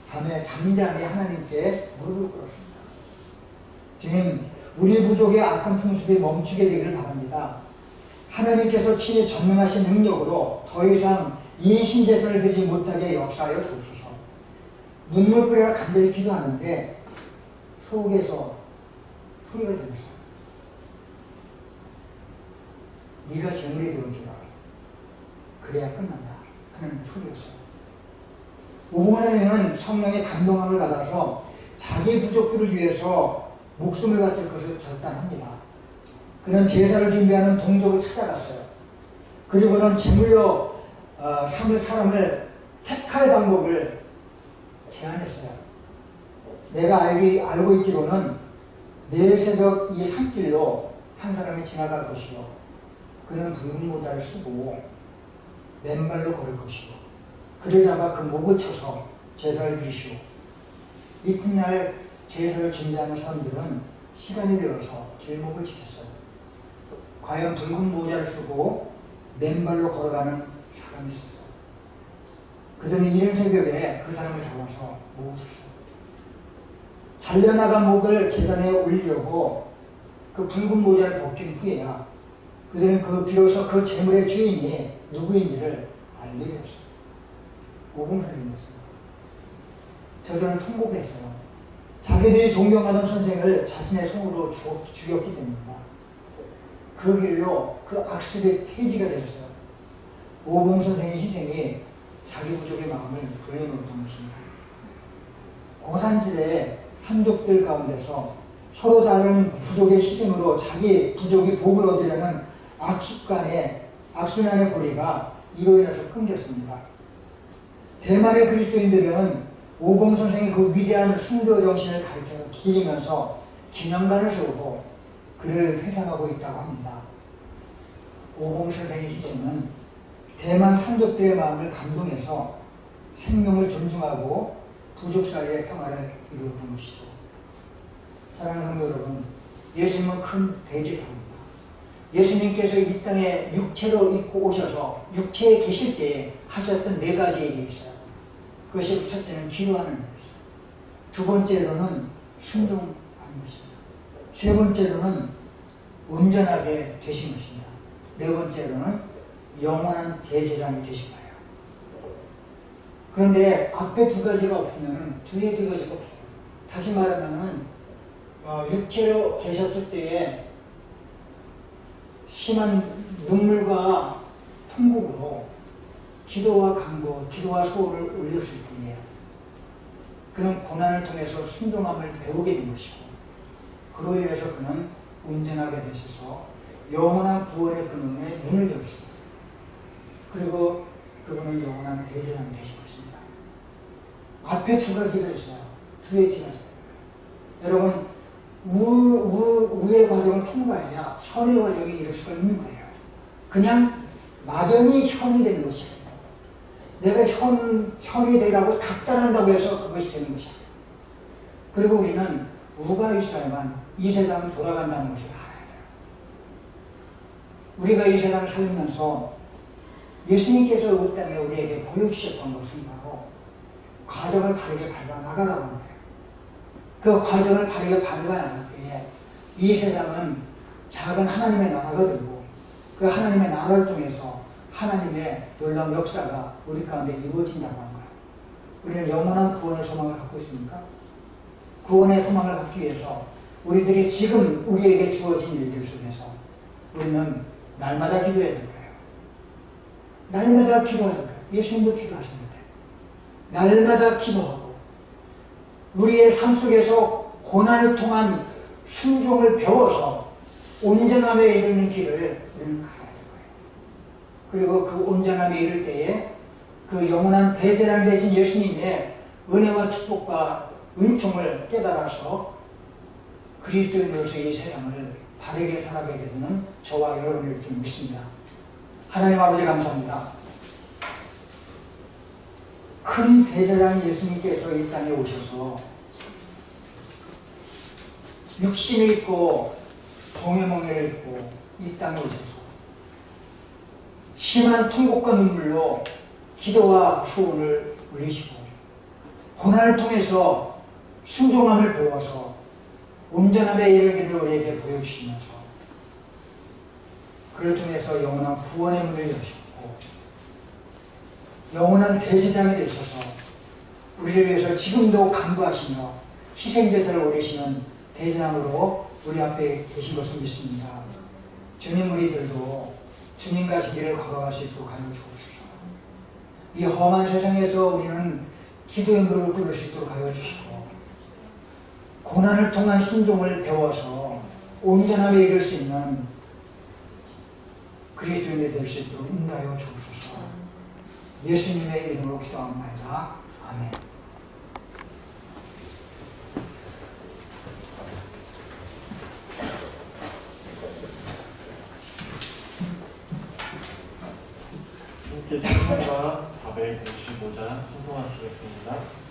밤에 잠잠히 하나님께 무릎을 꿇었습니다. 주님, 우리 부족의 악한 풍습이 멈추게 되기를 바랍니다. 하나님께서 친히 전능하신 능력으로 더 이상 인신제사를 드리지 못하게 역사하여 주옵소서. 눈물 뿌려 간절히 기도하는데 속에서 소리가 들렸어요. 네가 제물이 되어주라. 그래야 끝난다 하는 소리였어요. 오봉 선생은 성령의 감동함을 받아서 자기 부족들을 위해서 목숨을 바칠 것을 결단합니다. 그는 제사를 준비하는 동족을 찾아갔어요. 그리고는 제물로 삼을 사람을 택할 방법을 제안했어요. 내가 알고 있기로는 내일 새벽 이 산길로 한 사람이 지나갈 것이요. 그는 붉은 모자를 쓰고 맨발로 걸을 것이요. 그를 잡아 그 목을 쳐서 제사를 드리시오. 이튿날 제사를 준비하는 사람들은 시간이 되어서 길목을 지켰어요. 과연 붉은 모자를 쓰고 맨발로 걸어가는 사람이 있었어요. 그 전에 이른 새벽에 그 사람을 잡아서 목을 쳤어요. 잘려나간 목을 제단에 올리려고 그 붉은 모자를 벗긴 후에야 그 전에 비로소 그 재물의 주인이 누구인지를 알게 되었어요. 오봉 선생님이었습니다. 저들은 통곡했어요. 자기들이 존경하던 선생을 자신의 손으로 죽였기 때문입니다. 그 길로 그 악습의 폐지가 되었어요. 오봉 선생의 희생이 자기 부족의 마음을 돌려놓았던 것입니다. 고산지대의 산족들 가운데서 서로 다른 부족의 희생으로 자기 부족이 복을 얻으려는 악순환의 고리가 이로 인해서 끊겼습니다. 대만의 그리스도인들은 오봉 선생의 그 위대한 순교 정신을 가르쳐 드리면서 기념관을 세우고 그를 회상하고 있다고 합니다. 오공 선생의 희생은 대만 산족들의 마음을 감동해서 생명을 존중하고 부족 사이의 평화를 이루었던 것이죠. 사랑하는 성도 여러분, 예수님은 큰 대제사입니다. 예수님께서 이 땅에 육체로 입고 오셔서 육체에 계실 때에 하셨던 4가지 일이 있어요. 그것이 첫째는 기도하는 것이죠. 두 번째로는 순종하는 것입니다. 세 번째로는 온전하게 되신 것입니다. 네 번째로는 영원한 대제사장이 되신 거예요. 그런데 앞에 2가지가 없으면 뒤에 2가지가 없어요. 다시 말하면은 육체로 계셨을 때에 심한 눈물과 통곡으로 기도와 간구, 기도와 소원을 올렸을 때에 그는 고난을 통해서 순종함을 배우게 된 것이고, 그로 인해서 그는 온전하게 되셔서 영원한 구원의 근원에 문을 열었습니다. 그리고 그분은 영원한 대제사장이 되신 것입니다. 앞에 2가지가 있어요. 뒤에 2가지가. 여러분, 우의 과정을 통과해야 선의 과정에 이룰 수가 있는 거예요. 그냥 막연히 현이 되는 것이에요. 내가 현이 되라고 닥달한다고 해서 그것이 되는 것이 아니에요. 그리고 우리는 우가 있어야만 이 세상은 돌아간다는 것을 알아야 돼요. 우리가 이 세상을 살면서 예수님께서 이 땅에 우리에게 보여주셨던 것은 바로 과정을 바르게 밟아 나가라고 하는 거예요. 그 과정을 바르게 밟아 나갈 때에 이 세상은 작은 하나님의 나라가 되고, 그 하나님의 나라를 통해서 하나님의 놀라운 역사가 우리 가운데 이루어진다고 하는 거예요. 우리는 영원한 구원의 소망을 갖고 있습니까? 구원의 소망을 갖기 위해서 우리들이 지금 우리에게 주어진 일들 속에서 우리는 날마다 기도해야 될 거예요. 날마다 기도해야 될 거예요. 예수님도 기도하셨는데 날마다 기도하고 우리의 삶 속에서 고난을 통한 순종을 배워서 온전함에 이르는 길을 우리는 알아야 될 거예요. 그리고 그 온전함에 이를 때에 그 영원한 대제사장 되신 예수님의 은혜와 축복과 은총을 깨달아서 그리스도인으로서 이 세상을 바르게 살아가게 되는 저와 여러분일 줄 믿습니다. 하나님 아버지 감사합니다. 큰 대제사장 예수님께서 이 땅에 오셔서 육신을 입고 종의 멍에를 입고 이 땅에 오셔서 심한 통곡과 눈물로 기도와 소원을 올리시고 고난을 통해서 순종함을 배워서 온전함에 이르기를 우리에게 보여주시면서 그를 통해서 영원한 구원의 문을 여셨고 영원한 대제사장이 되셔서 우리를 위해서 지금도 간구하시며 희생제사를 올리시는 대제사장으로 우리 앞에 계신 것을 믿습니다. 주님, 우리들도 주님 같은 길을 걸어갈 수 있도록 하여 주옵소서. 이 험한 세상에서 우리는 기도의 무릎을 꿇을 수 있도록 하여 주시고 고난을 통한 순종을 배워서 온전함에 이를 수 있는 그리스도인이 될 수 있도록 인도하여 주옵소서. 예수님의 이름으로 기도합니다. 아멘. 함께 찬송과 밥에 계시고자 찬송하시겠습니다.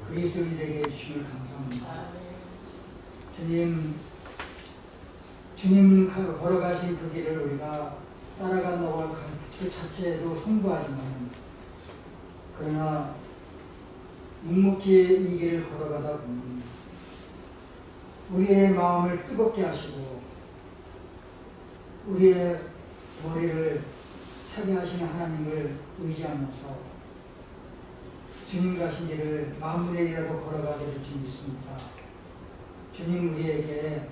그리스도인이 되게 해주심을 감사합니다. 주님 걸어가신 그 길을 우리가 따라간다고 그 자체에도 송구하지만, 그러나 묵묵히 이 길을 걸어가다 보면 우리의 마음을 뜨겁게 하시고 우리의 머리를 차게 하시는 하나님을 의지하면서 주님 가신 길을 만분의 1이라도 걸어가게 될 줄 믿습니다. 주님 우리에게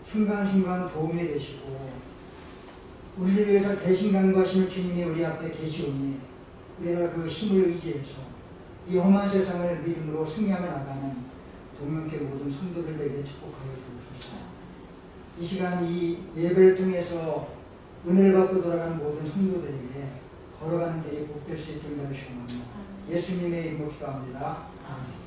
순간순간 도움이 되시고 우리를 위해서 대신 간구하시는 주님이 우리 앞에 계시오니 우리가 그 힘을 의지해서 이 험한 세상을 믿음으로 승리하며 나가는 동명교회 모든 성도들에게 축복하여 주옵소서. 이 시간 이 예배를 통해서 은혜를 받고 돌아가는 모든 성도들에게 걸어가는 길이 복될 수 있도록 도와주시옵소서. 예수님의 이름으로 기도합니다. 아멘.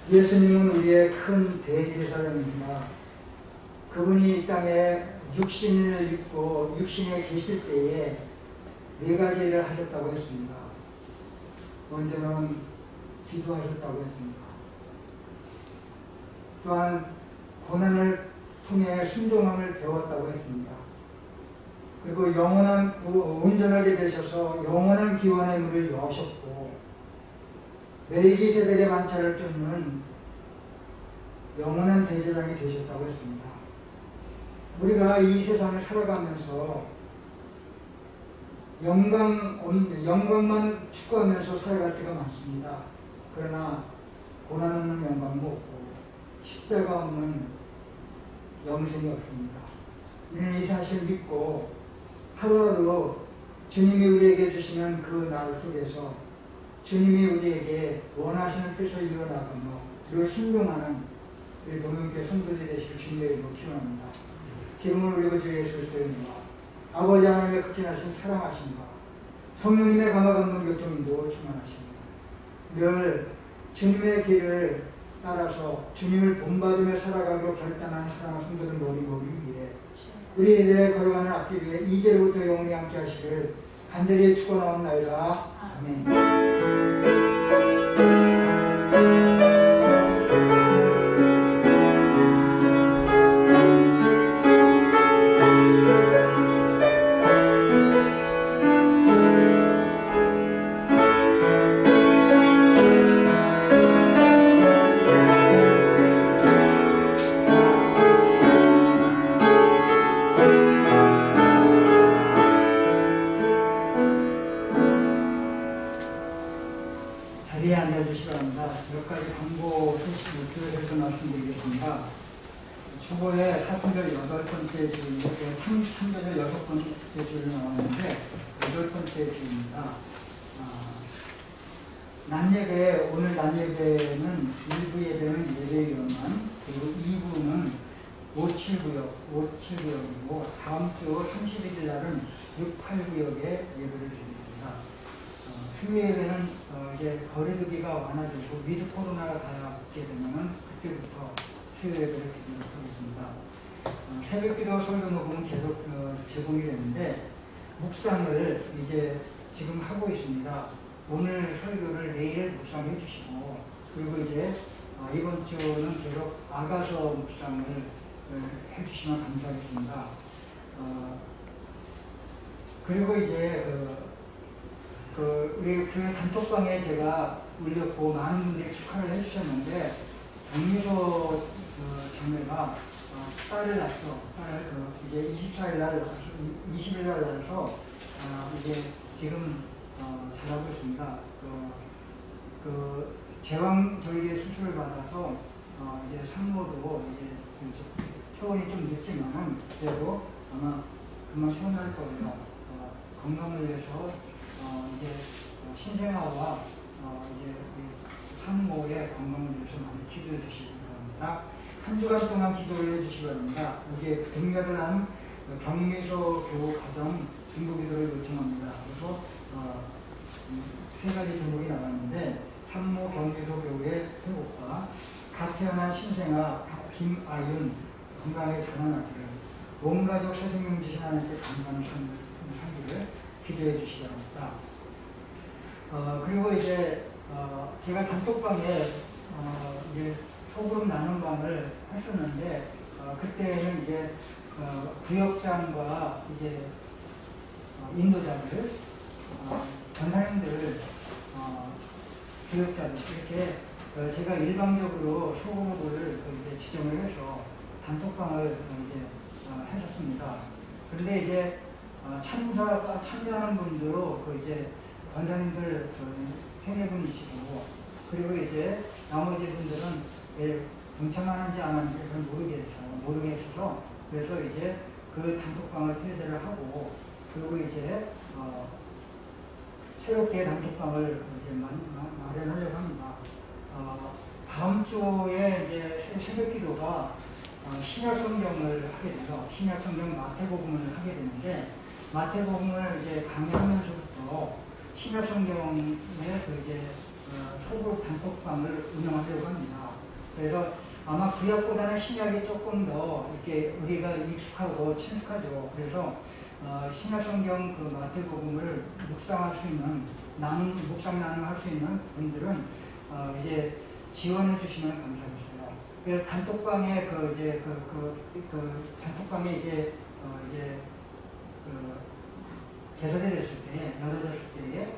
예수님은 우리의 큰 대제사장입니다. 그분이 이 땅에 육신을 입고 육신에 계실 때에 4가지 일을 하셨다고 했습니다. 먼저는 기도하셨다고 했습니다. 또한 고난을 통해 순종함을 배웠다고 했습니다. 그리고 온전하게 되셔서 영원한 기원의 문을 여셨고 멜기세덱의 만차를 쫓는 영원한 대제사장이 되셨다고 했습니다. 우리가 이 세상을 살아가면서 영광만 추구하면서 살아갈 때가 많습니다. 그러나 고난 없는 영광도 없고 십자가 없는 영생이 없습니다. 우리는 이 사실을 믿고 하루하루 주님이 우리에게 주시는 그 날 속에서 주님이 우리에게 원하시는 뜻을 이어나가며 늘 순종하는 우리 동명교회 성도들이 되시길 주님의 이름으로 기원합니다. 지금은 우리 주 예수 그리스도의 아버지 하나님의 극진하신 사랑하심과 성령님의 감화감동 교통인도 충만하십니다. 늘 주님의 길을 따라서 주님을 본받으며 살아가기로 결단한 사랑하는 성도들 모든 모으기 위해 우리들의 걸어가는 앞길 위해 이제로부터 영원히 함께 하시기를 간절히 축원하옵나이다. 아멘. 자리에 앉아주시기 바랍니다. 몇 가지 광고 소식을 들어서 말씀드리겠습니다. 주보에 사순절 8번째 주인데 참조절 6번째 주를 나왔는데 8번째 주입니다. 낮예배, 오늘 낮예배는 1부 예배는 예배위원만, 그리고 2부는 57구역이고 다음 주 31일 날은 68구역에 예배를 드립니다. 수요 예배는 이제 거리두기가 완화되고 위드 코로나가 가게 되면은 그때부터 수요 예배를 드리도록 하겠습니다. 새벽기도 설교 녹음은 계속 제공이 되는데 묵상을 이제 지금 하고 있습니다. 오늘 설교를 내일 묵상해 주시고 그리고 이제 이번 주는 계속 아가서 묵상을 해 주시면 감사하겠습니다. 그리고 이제 우리 교회 단톡방에 제가 올렸고 많은 분들이 축하를 해주셨는데 박미소 자매가 딸을 낳죠. 딸을 이제 20일 날 낳아서 이제 지금 잘하고 있습니다. 제왕절개 수술을 받아서 이제 산모도 이제 퇴원이 좀 늦지만은 그래도 아마 금방 퇴원할 거예요. 건강을 위해서 이제 신생아와 이제 산모의 건강을 위해서 많이 기도해 주시기 바랍니다. 한 주간 동안 기도를 해 주시기 바랍니다. 여기에 등려를 한 경미소 교우 가정 중보기도를 요청합니다. 그래서 세 가지 제목이 나왔는데 산모 경미소 교우의 회복과 갓 태어난 신생아 김아윤 건강에 자라나기를 온 가족 새 생명 주신 하나님께 감사하는 하기를 기도해 주시기 바랍니다. 그리고 이제 제가 단톡방에 이제 소그룹 나눔방을 했었는데 그때는 이제 구역장과 이제 인도자들, 전사님들, 교역자들 이렇게 제가 일방적으로 소그룹을 이제 지정을 해서 단톡방을 이제 했었습니다. 그런데 이제 참여하는 분도 이제 권사님들 3-4분이시고 그리고 이제 나머지 분들은 동참하는지 안 하는지 모르겠어서 그래서 이제 그 단톡방을 폐쇄를 하고 그리고 이제 새롭게 단톡방을 이제 마련하려고 합니다. 다음 주에 이제 새벽 기도가 신약 성경을 하게 돼서 신약 성경 마태복음을 하게 되는데 마태복음을 이제 강의하면서부터 신약 성경의 이제 소그룹 단톡방을 운영하려고 합니다. 그래서 아마 구약보다는 신약이 조금 더 이렇게 우리가 익숙하고 친숙하죠. 그래서 신약 성경 마태복음을 묵상할 수 있는 묵상 나눔할 수 있는 분들은 이제 지원해 주시면 감사하겠어요. 그래서 단톡방에 단톡방에 이제 개설이 됐을 때, 열어졌을 때에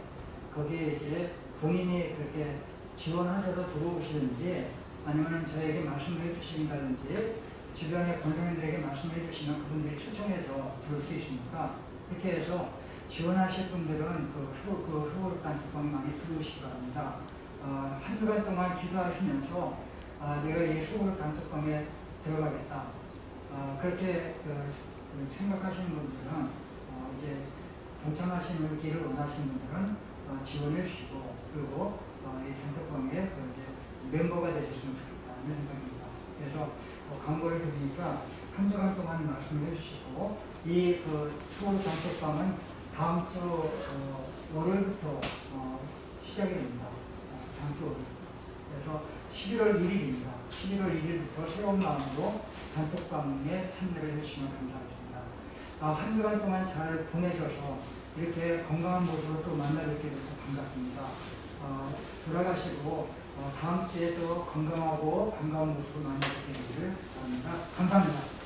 거기에 이제 본인이 그렇게 지원하셔서 들어오시든지 아니면 저에게 말씀해 주신다든지 주변의 권사님들에게 말씀해 주시면 그분들이 초청해서 들을 수 있으니까 이렇게 해서 지원하실 분들은 소그룹 단톡방 많이 들어오시기 바랍니다. 한 주간 동안 기도하시면서 내가 이 소그룹 단톡방에 들어가겠다. 그렇게 생각하시는 분들은 이제 동참하시기를 원하시는 분들은 지원해 주시고 그리고 이 단톡방에 이제 멤버가 되셨으면 좋겠다 이런 생각입니다. 그래서 광고를 드리니까 한 주간 동안 말씀해 주시고 이 추후 단톡방은 다음 주 월요일부터 시작이 됩니다. 다음 주 월요일부터. 그래서 11월 1일입니다. 11월 1일부터 새로운 마음으로 단톡방에 참여를 해주시면 감사하겠습니다. 한 주간 동안 잘 보내셔서 이렇게 건강한 모습으로 또 만나뵙게 돼서 반갑습니다. 돌아가시고 다음 주에 또 건강하고 반가운 모습으로 만나뵙게 되기를 바랍니다. 감사합니다.